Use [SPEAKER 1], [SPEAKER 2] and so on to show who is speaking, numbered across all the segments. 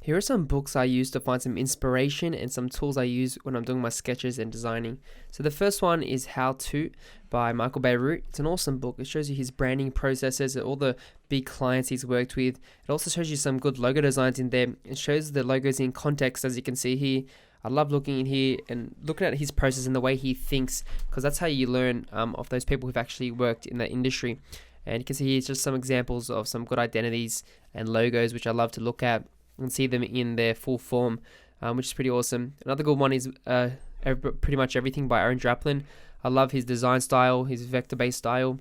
[SPEAKER 1] Here are some books I use to find some inspiration and some tools I use when I'm doing my sketches and designing. So the first one is How To by Michael Beirut. It's an awesome book. It shows you his branding processes and all the big clients he's worked with. It also shows you some good logo designs in there. It shows the logos in context, as you can see here. I love looking in here and looking at his process and the way he thinks, because that's how you learn of those people who've actually worked in that industry. And you can see here just some examples of some good identities and logos, which I love to look at and see them in their full form, which is pretty awesome. Another good one is Pretty Much Everything by Aaron Draplin. I love his design style, his vector-based style.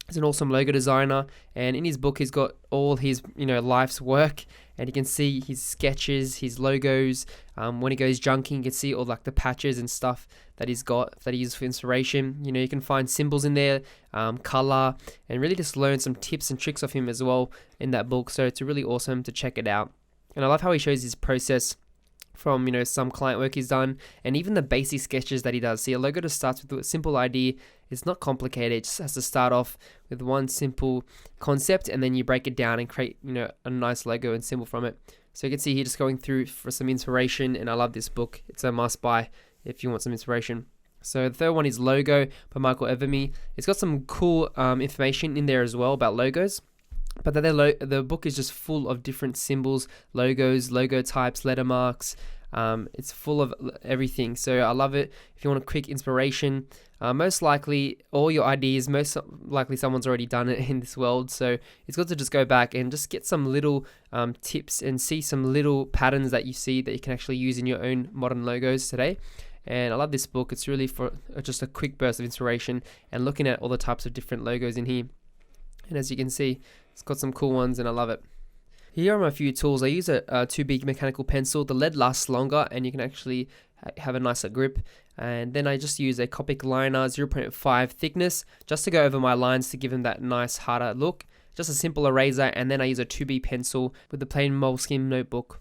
[SPEAKER 1] He's an awesome logo designer, and in his book he's got all his life's work, and you can see his sketches, his logos. When he goes junking, you can see all like the patches and stuff that he's got that he uses for inspiration. You can find symbols in there, color, and really just learn some tips and tricks of him as well in that book. So it's really awesome to check it out. And I love how he shows his process from some client work he's done, and even the basic sketches that he does. See, a logo just starts with a simple idea. It's not complicated. It just has to start off with one simple concept, and then you break it down and create a nice logo and symbol from it. So you can see here just going through for some inspiration, and I love this book. It's a must buy if you want some inspiration. So the third one is Logo by Michael Evermy. It's got some cool information in there as well about logos. But the book is just full of different symbols, logos, logo types, letter marks. It's full of everything. So I love it. If you want a quick inspiration, most likely all your ideas, most likely someone's already done it in this world. So it's good to just go back and just get some little tips and see some little patterns that you see that you can actually use in your own modern logos today. And I love this book. It's really for just a quick burst of inspiration and looking at all the types of different logos in here. And as you can see, it's got some cool ones and I love it. Here are my few tools. I use a 2B mechanical pencil. The lead lasts longer and you can actually have a nicer grip. And then I just use a Copic liner 0.5 thickness just to go over my lines to give them that nice harder look. Just a simple eraser, and then I use a 2B pencil with the plain Moleskine notebook.